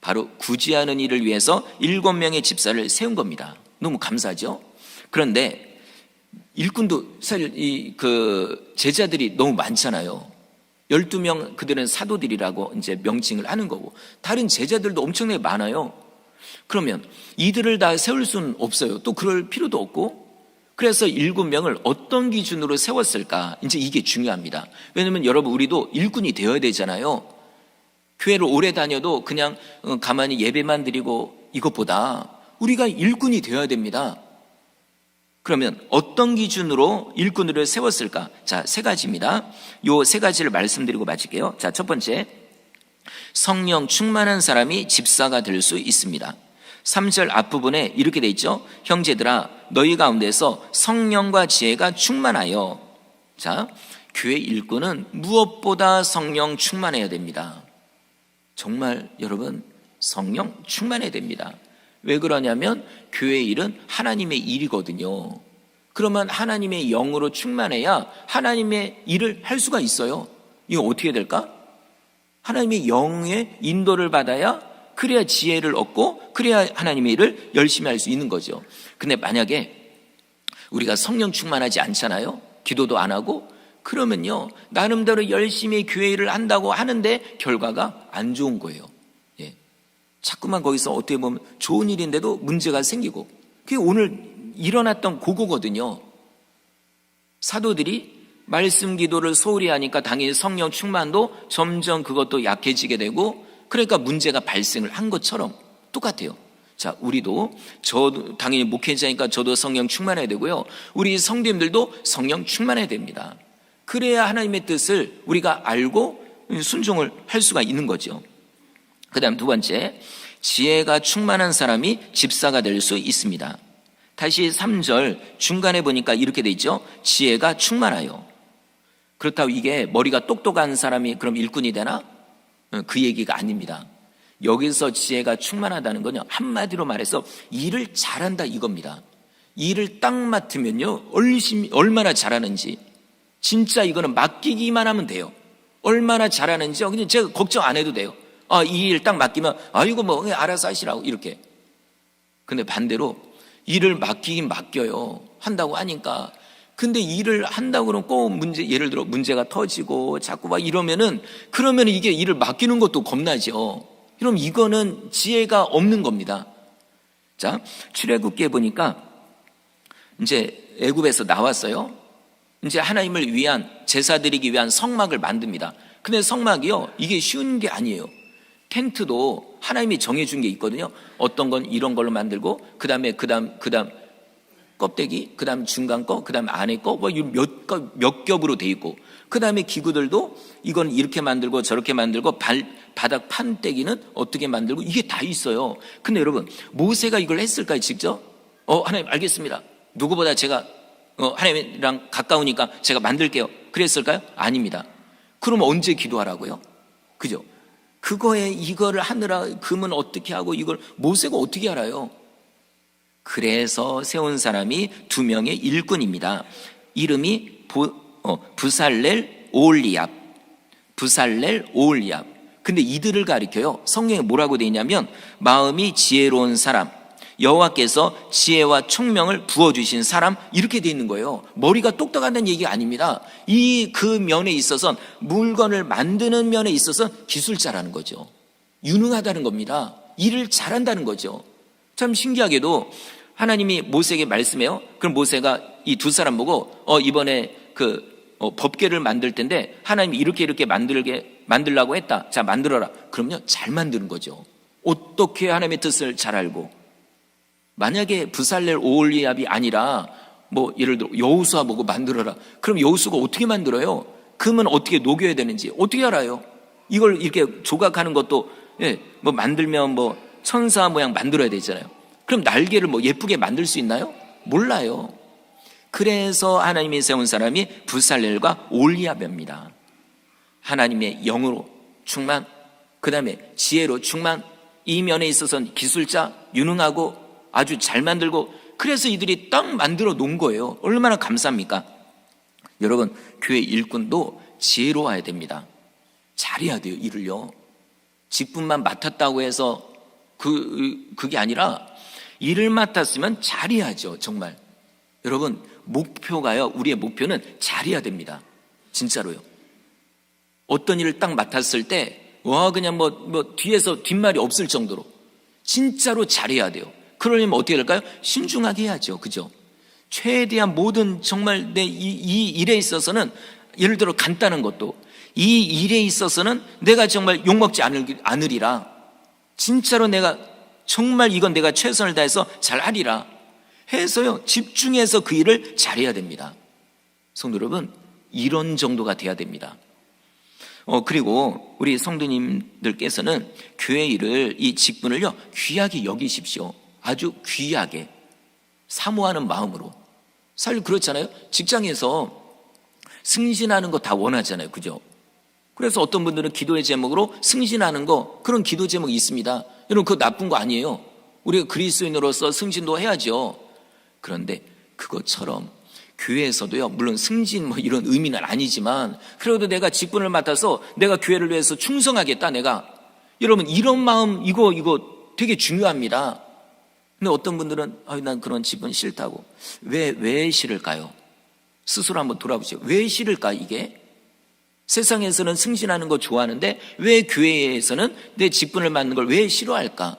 Speaker 1: 바로 구제하는 일을 위해서 7명의 집사를 세운 겁니다. 너무 감사하죠. 그런데 일꾼도 사실 제자들이 너무 많잖아요. 12명 그들은 사도들이라고 이제 명칭을 하는 거고 다른 제자들도 엄청나게 많아요. 그러면 이들을 다 세울 수는 없어요. 또 그럴 필요도 없고 그래서 7명을 어떤 기준으로 세웠을까? 이제 이게 중요합니다. 왜냐하면 여러분 우리도 일꾼이 되어야 되잖아요. 교회를 오래 다녀도 그냥 가만히 예배만 드리고 이것보다 우리가 일꾼이 되어야 됩니다. 그러면 어떤 기준으로 일꾼들을 세웠을까? 자, 3가지입니다. 요 3가지를 말씀드리고 마칠게요. 자, 첫 번째, 성령 충만한 사람이 집사가 될 수 있습니다. 3절 앞부분에 이렇게 돼 있죠. 형제들아 너희 가운데서 성령과 지혜가 충만하여. 자, 교회 일꾼은 무엇보다 성령 충만해야 됩니다. 정말 여러분 성령 충만해야 됩니다. 왜 그러냐면 교회 일은 하나님의 일이거든요. 그러면 하나님의 영으로 충만해야 하나님의 일을 할 수가 있어요. 이거 어떻게 될까? 하나님의 영의 인도를 받아야 그래야 지혜를 얻고 그래야 하나님의 일을 열심히 할 수 있는 거죠. 근데 만약에 우리가 성령 충만하지 않잖아요. 기도도 안 하고 그러면요, 나름대로 열심히 교회 일을 한다고 하는데 결과가 안 좋은 거예요. 예. 자꾸만 거기서 어떻게 보면 좋은 일인데도 문제가 생기고, 그게 오늘 일어났던 그거거든요. 사도들이 말씀 기도를 소홀히 하니까 당연히 성령 충만도 점점 그것도 약해지게 되고, 그러니까 문제가 발생을 한 것처럼 똑같아요. 자, 우리도, 저도 당연히 목회자니까 저도 성령 충만해야 되고요, 우리 성도님들도 성령 충만해야 됩니다. 그래야 하나님의 뜻을 우리가 알고 순종을 할 수가 있는 거죠. 그 다음 두 번째, 지혜가 충만한 사람이 집사가 될 수 있습니다. 다시 3절 중간에 보니까 이렇게 돼 있죠. 지혜가 충만하여. 그렇다고 이게 머리가 똑똑한 사람이 그럼 일꾼이 되나? 그 얘기가 아닙니다. 여기서 지혜가 충만하다는 건요, 한마디로 말해서 일을 잘한다 이겁니다. 일을 딱 맡으면요, 얼마나 잘하는지, 진짜 이거는 맡기기만 하면 돼요. 얼마나 잘하는지 그냥 제가 걱정 안 해도 돼요. 이 일 딱 맡기면 이거 뭐 알아서 하시라고 이렇게. 근데 반대로 일을 맡기긴 맡겨요. 한다고 하니까. 근데 일을 한다고 그러면 꼭 예를 들어 문제가 터지고 자꾸 막 이러면은, 그러면 이게 일을 맡기는 것도 겁나죠. 그럼 이거는 지혜가 없는 겁니다. 자, 출애굽기에 보니까 이제 애굽에서 나왔어요. 이제 하나님을 위한, 제사 드리기 위한 성막을 만듭니다. 근데 성막이요, 이게 쉬운 게 아니에요. 텐트도 하나님이 정해준 게 있거든요. 어떤 건 이런 걸로 만들고, 그 다음 껍데기, 그 다음 중간 거, 그 다음 안에 거, 뭐 몇 겹으로 돼 있고, 그 다음에 기구들도 이건 이렇게 만들고 저렇게 만들고, 바닥 판때기는 어떻게 만들고, 이게 다 있어요. 근데 여러분, 모세가 이걸 했을까요, 직접? 하나님 알겠습니다. 누구보다 제가 하나님이랑 가까우니까 제가 만들게요. 그랬을까요? 아닙니다. 그러면 언제 기도하라고요? 그죠? 그거에 이거를 하느라 금은 어떻게 하고 이걸 모세가 어떻게 알아요? 그래서 세운 사람이 2명의 일꾼입니다. 이름이 부살렐 오홀리압. 부살렐 오홀리압. 근데 이들을 가리켜요. 성경에 뭐라고 되어 있냐면, 마음이 지혜로운 사람, 여호와께서 지혜와 총명을 부어주신 사람, 이렇게 되어 있는 거예요. 머리가 똑똑하다는 얘기가 아닙니다. 그 면에 있어서, 물건을 만드는 면에 있어서 기술자라는 거죠. 유능하다는 겁니다. 일을 잘한다는 거죠. 참 신기하게도 하나님이 모세에게 말씀해요. 그럼 모세가 이 두 사람 보고 이번에 법궤를 만들 텐데 하나님이 이렇게 만들라고 했다. 자, 만들어라. 그럼요, 잘 만드는 거죠. 어떻게 하나님의 뜻을 잘 알고. 만약에 부살렐 오홀리압이 아니라 뭐 예를 들어 여호수아 보고 만들어라. 그럼 여호수아가 어떻게 만들어요? 금은 어떻게 녹여야 되는지 어떻게 알아요? 이걸 이렇게 조각하는 것도 뭐 만들면 뭐 천사 모양 만들어야 되잖아요. 그럼 날개를 뭐 예쁘게 만들 수 있나요? 몰라요. 그래서 하나님이 세운 사람이 부살렐과 오홀리압입니다. 하나님의 영으로 충만, 그 다음에 지혜로 충만, 이 면에 있어서는 기술자, 유능하고 아주 잘 만들고, 그래서 이들이 딱 만들어 놓은 거예요. 얼마나 감사합니까? 여러분, 교회 일꾼도 지혜로워야 됩니다. 잘해야 돼요, 일을요. 직분만 맡았다고 해서 그게 아니라 일을 맡았으면 잘해야죠, 정말. 여러분, 목표가요, 우리의 목표는 잘해야 됩니다. 진짜로요. 어떤 일을 딱 맡았을 때 그냥 뭐 뒤에서 뒷말이 없을 정도로 진짜로 잘해야 돼요. 그러려면 어떻게 될까요? 신중하게 해야죠. 그죠? 최대한 모든 정말 이 일에 있어서는, 예를 들어 간단한 것도, 이 일에 있어서는 내가 정말 욕먹지 않으리라. 진짜로 내가 정말 이건 내가 최선을 다해서 잘 하리라 해서요, 집중해서 그 일을 잘해야 됩니다. 성도 여러분, 이런 정도가 돼야 됩니다. 그리고 우리 성도님들께서는 교회 일을, 이 직분을요, 귀하게 여기십시오. 아주 귀하게, 사모하는 마음으로. 사실 그렇잖아요. 직장에서 승진하는 거 다 원하잖아요. 그죠? 그래서 어떤 분들은 기도의 제목으로 승진하는 거, 그런 기도 제목이 있습니다. 여러분, 그거 나쁜 거 아니에요. 우리가 그리스도인으로서 승진도 해야죠. 그런데 그것처럼 교회에서도요, 물론 승진 뭐 이런 의미는 아니지만, 그래도 내가 직분을 맡아서 내가 교회를 위해서 충성하겠다, 내가. 여러분, 이런 마음, 이거 되게 중요합니다. 근데 어떤 분들은 난 그런 직분 싫다고. 왜 싫을까요? 스스로 한번 돌아보세요. 왜 싫을까 이게? 세상에서는 승진하는 거 좋아하는데 왜 교회에서는 내 직분을 맡는 걸 왜 싫어할까?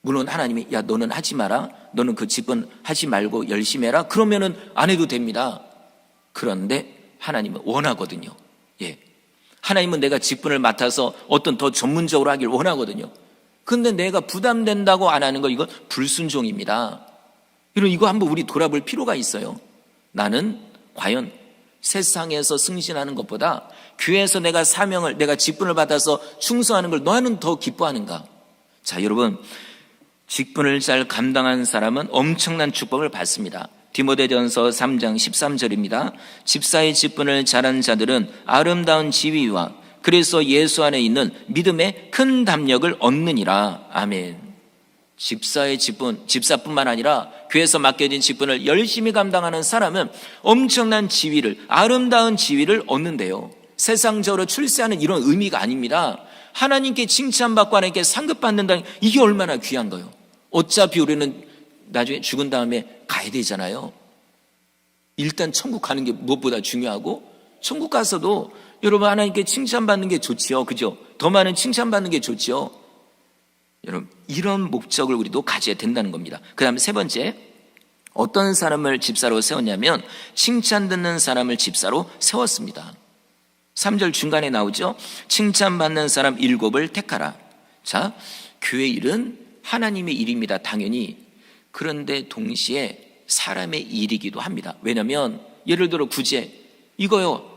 Speaker 1: 물론 하나님이 야 너는 하지 마라, 너는 그 직분 하지 말고 열심히 해라, 그러면은 안 해도 됩니다. 그런데 하나님은 원하거든요. 예, 하나님은 내가 직분을 맡아서 어떤 더 전문적으로 하길 원하거든요. 근데 내가 부담된다고 안 하는 거, 이건 불순종입니다. 이거 한번 우리 돌아볼 필요가 있어요. 나는 과연 세상에서 승진하는 것보다 교회에서 내가 사명을, 내가 직분을 받아서 충성하는 걸 너는 더 기뻐하는가? 자, 여러분, 직분을 잘 감당한 사람은 엄청난 축복을 받습니다. 디모데전서 3장 13절입니다. 집사의 직분을 잘한 자들은 아름다운 지위와 그래서 예수 안에 있는 믿음의 큰 담력을 얻느니라. 아멘. 집사의 직분, 집사뿐만 아니라 교회에서 맡겨진 직분을 열심히 감당하는 사람은 엄청난 지위를, 아름다운 지위를 얻는데요. 세상적으로 출세하는 이런 의미가 아닙니다. 하나님께 칭찬받고 하나님께 상급받는다는, 이게 얼마나 귀한 거예요. 어차피 우리는 나중에 죽은 다음에 가야 되잖아요. 일단 천국 가는 게 무엇보다 중요하고, 천국 가서도 여러분 하나님께 칭찬받는 게 좋지요. 그죠? 더 많은 칭찬받는 게 좋지요. 여러분, 이런 목적을 우리도 가져야 된다는 겁니다. 그 다음에 세 번째, 어떤 사람을 집사로 세웠냐면 칭찬 듣는 사람을 집사로 세웠습니다. 3절 중간에 나오죠. 칭찬받는 사람 7을 택하라. 자, 교회 일은 하나님의 일입니다. 당연히. 그런데 동시에 사람의 일이기도 합니다. 왜냐하면 예를 들어 구제, 이거요,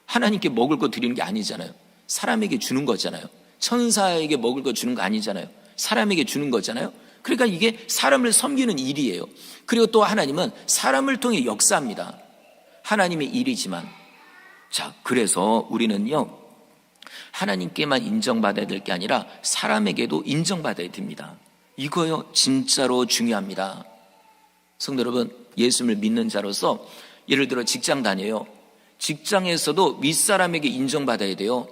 Speaker 1: 하나님께 먹을 거 드리는 게 아니잖아요. 사람에게 주는 거잖아요. 천사에게 먹을 거 주는 거 아니잖아요. 사람에게 주는 거잖아요. 그러니까 이게 사람을 섬기는 일이에요. 그리고 또 하나님은 사람을 통해 역사합니다. 하나님의 일이지만, 자, 그래서 우리는요, 하나님께만 인정받아야 될 게 아니라 사람에게도 인정받아야 됩니다. 이거요, 진짜로 중요합니다. 성도 여러분, 예수를 믿는 자로서 예를 들어 직장 다녀요. 직장에서도 윗사람에게 인정받아야 돼요.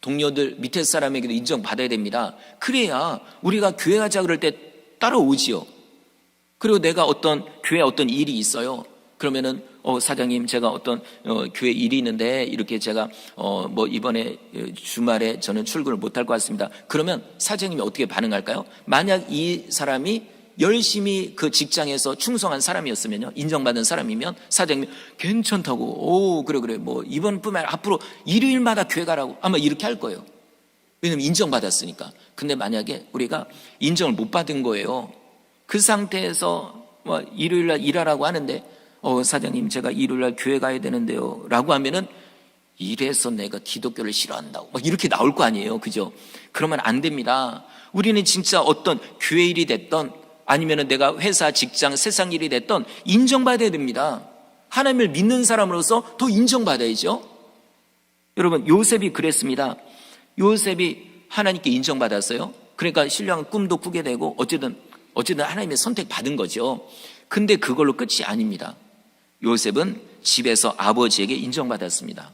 Speaker 1: 동료들, 밑에 사람에게도 인정받아야 됩니다. 그래야 우리가 교회 가자 그럴 때 따라오지요. 그리고 내가 어떤 교회에 어떤 일이 있어요. 그러면은 사장님, 제가 어떤 교회 일이 있는데 이렇게 제가 뭐 이번에 주말에 저는 출근을 못할 것 같습니다. 그러면 사장님이 어떻게 반응할까요? 만약 이 사람이 열심히 그 직장에서 충성한 사람이었으면요, 인정받은 사람이면 사장님이 괜찮다고, 그래 뭐 이번뿐만 아니라 앞으로 일요일마다 교회 가라고 아마 이렇게 할 거예요. 왜냐면 인정받았으니까. 근데 만약에 우리가 인정을 못 받은 거예요. 그 상태에서 뭐 일요일날 일하라고 하는데 사장님, 제가 일요일날 교회 가야 되는데요 라고 하면은, 이래서 내가 기독교를 싫어한다고 막 이렇게 나올 거 아니에요. 그죠? 그러면 안 됩니다. 우리는 진짜 어떤 교회 일이 됐던 아니면은 내가 회사, 직장, 세상 일이 됐던 인정받아야 됩니다. 하나님을 믿는 사람으로서 더 인정받아야죠. 여러분, 요셉이 그랬습니다. 요셉이 하나님께 인정받았어요. 그러니까 신령한 꿈도 꾸게 되고 어쨌든 하나님의 선택받은 거죠. 근데 그걸로 끝이 아닙니다. 요셉은 집에서 아버지에게 인정받았습니다.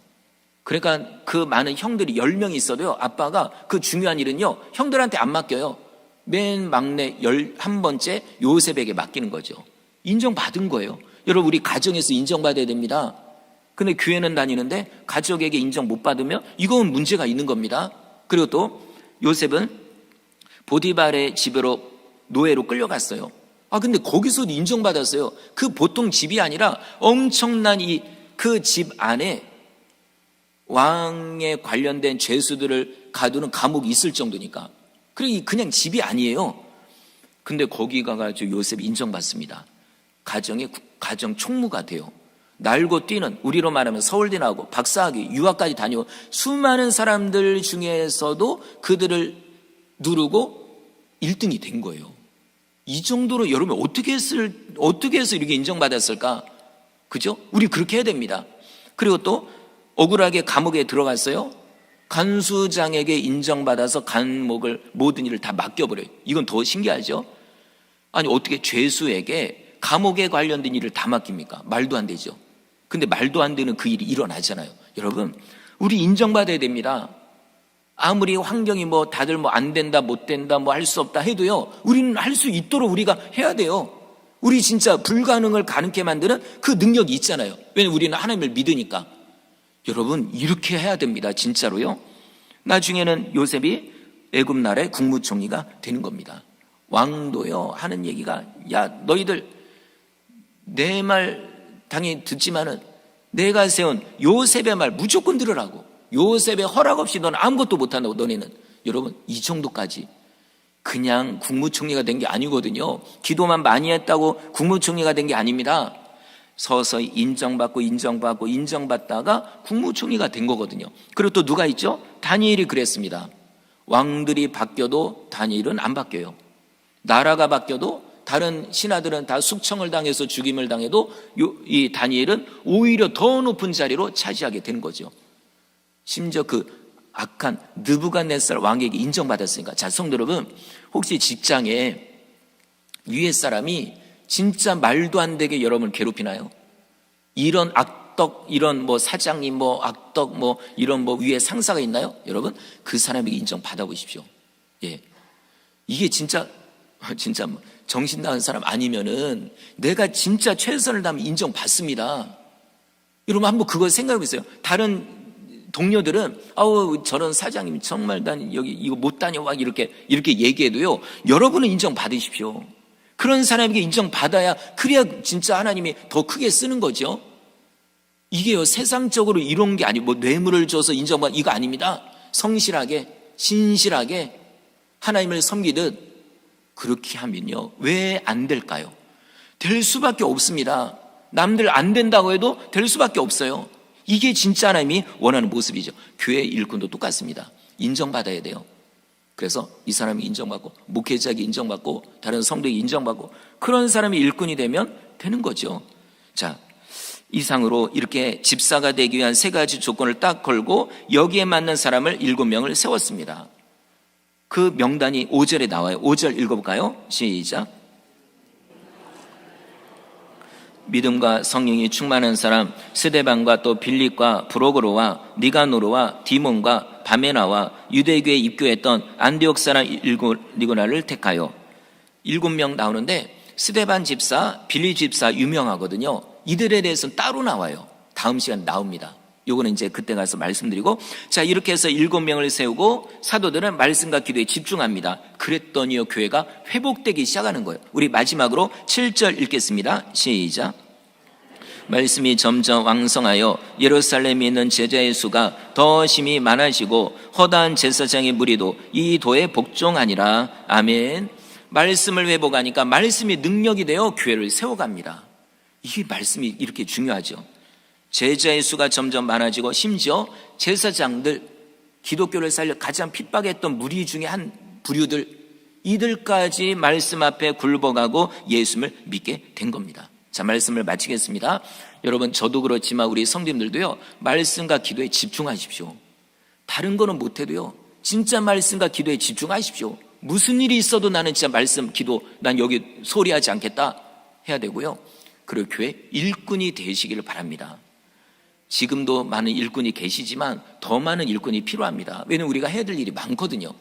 Speaker 1: 그러니까 그 많은 형들이 10명이 있어도요, 아빠가 그 중요한 일은요, 형들한테 안 맡겨요. 맨 막내 11번째 요셉에게 맡기는 거죠. 인정받은 거예요. 여러분, 우리 가정에서 인정받아야 됩니다. 근데 교회는 다니는데 가족에게 인정 못 받으면 이건 문제가 있는 겁니다. 그리고 또 요셉은 보디발의 집으로 노예로 끌려갔어요. 근데 거기서도 인정받았어요. 그 보통 집이 아니라 엄청난 그 집 안에 왕에 관련된 죄수들을 가두는 감옥이 있을 정도니까. 그냥 집이 아니에요. 근데 거기 가가지고 요셉이 인정받습니다. 가정 총무가 돼요. 날고 뛰는, 우리로 말하면 서울대 나오고 박사학위, 유학까지 다니고 수많은 사람들 중에서도 그들을 누르고 1등이 된 거예요. 이 정도로 여러분 어떻게 해서 이렇게 인정받았을까? 그죠? 우리 그렇게 해야 됩니다. 그리고 또 억울하게 감옥에 들어갔어요. 간수장에게 인정받아서 감옥을 모든 일을 다 맡겨버려요. 이건 더 신기하죠? 아니, 어떻게 죄수에게 감옥에 관련된 일을 다 맡깁니까? 말도 안 되죠. 근데 말도 안 되는 그 일이 일어나잖아요. 여러분, 우리 인정받아야 됩니다. 아무리 환경이 다들 안 된다, 못 된다, 할 수 없다 해도요, 우리는 할 수 있도록 우리가 해야 돼요. 우리 진짜 불가능을 가능케 만드는 그 능력이 있잖아요. 왜냐하면 우리는 하나님을 믿으니까. 여러분, 이렇게 해야 됩니다. 진짜로요. 나중에는 요셉이 애굽 나라의 국무총리가 되는 겁니다. 왕도요 하는 얘기가, 야, 너희들 내 말 당연히 듣지만은 내가 세운 요셉의 말 무조건 들으라고. 요셉의 허락 없이 넌 아무것도 못한다고, 너네는. 여러분, 이 정도까지. 그냥 국무총리가 된 게 아니거든요. 기도만 많이 했다고 국무총리가 된 게 아닙니다. 서서히 인정받다가 국무총리가 된 거거든요. 그리고 또 누가 있죠? 다니엘이 그랬습니다. 왕들이 바뀌어도 다니엘은 안 바뀌어요. 나라가 바뀌어도 다른 신하들은 다 숙청을 당해서 죽임을 당해도 이 다니엘은 오히려 더 높은 자리로 차지하게 되는 거죠. 심지어 그 악한 느부갓네살 왕에게 인정받았으니까. 자, 성도 여러분, 혹시 직장에 위에 사람이 진짜 말도 안 되게 여러분을 괴롭히나요? 이런 악덕, 이런 뭐 사장님, 뭐 악덕, 뭐 이런 뭐 위에 상사가 있나요? 여러분, 그 사람에게 인정받아 보십시오. 예. 이게 진짜 정신 나간 사람 아니면은 내가 진짜 최선을 다하면 인정받습니다. 여러분, 한번 그걸 생각해 보세요. 다른 동료들은 아우 저런 사장님 정말 난 여기 이거 못 다녀 막 이렇게 얘기해도요, 여러분은 인정받으십시오. 그런 사람에게 인정받아야, 그래야 진짜 하나님이 더 크게 쓰는 거죠. 이게요, 세상적으로 이런 게 아니고 뭐 뇌물을 줘서 인정받, 이거 아닙니다. 성실하게 신실하게 하나님을 섬기듯 그렇게 하면요, 왜 안 될까요? 될 수밖에 없습니다. 남들 안 된다고 해도 될 수밖에 없어요. 이게 진짜 하나님이 원하는 모습이죠. 교회 일꾼도 똑같습니다. 인정받아야 돼요. 그래서 이 사람이 인정받고, 목회자에게 인정받고, 다른 성도에게 인정받고, 그런 사람이 일꾼이 되면 되는 거죠. 자, 이상으로 이렇게 집사가 되기 위한 세 가지 조건을 딱 걸고 여기에 맞는 사람을 7명을 세웠습니다. 그 명단이 5절에 나와요. 5절 읽어볼까요? 시작. 믿음과 성령이 충만한 사람 스데반과 또 빌립과 브로고로와 니가노르와 디몬과 바메나와 유대교에 입교했던 안디옥 사람 리고나를 택하여. 7명 나오는데 스데반 집사, 빌립 집사 유명하거든요. 이들에 대해서는 따로 나와요. 다음 시간 나옵니다. 요거는 이제 그때 가서 말씀드리고, 자, 이렇게 해서 7명을 세우고 사도들은 말씀과 기도에 집중합니다. 그랬더니요, 교회가 회복되기 시작하는 거예요. 우리 마지막으로 7절 읽겠습니다. 시작. 말씀이 점점 왕성하여 예루살렘에 있는 제자의 수가 더 심히 많아지고 허다한 제사장의 무리도 이 도에 복종하니라. 아멘. 말씀을 회복하니까 말씀이 능력이 되어 교회를 세워갑니다. 이게 말씀이 이렇게 중요하죠. 제자의 수가 점점 많아지고, 심지어 제사장들, 기독교를 살려 가장 핍박했던 무리 중에 한 부류들, 이들까지 말씀 앞에 굴복하고 예수님을 믿게 된 겁니다. 자, 말씀을 마치겠습니다. 여러분, 저도 그렇지만 우리 성도님들도요, 말씀과 기도에 집중하십시오. 다른 거는 못해도요, 진짜 말씀과 기도에 집중하십시오. 무슨 일이 있어도 나는 진짜 말씀, 기도, 난 여기 소리하지 않겠다 해야 되고요. 그리고 교회 일꾼이 되시기를 바랍니다. 지금도 많은 일꾼이 계시지만 더 많은 일꾼이 필요합니다. 왜냐하면 우리가 해야 될 일이 많거든요.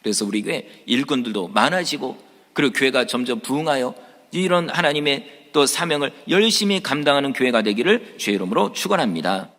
Speaker 1: 그래서 우리 교회 일꾼들도 많아지고, 그리고 교회가 점점 부흥하여 이런 하나님의 또 사명을 열심히 감당하는 교회가 되기를 주의 이름으로 축원합니다.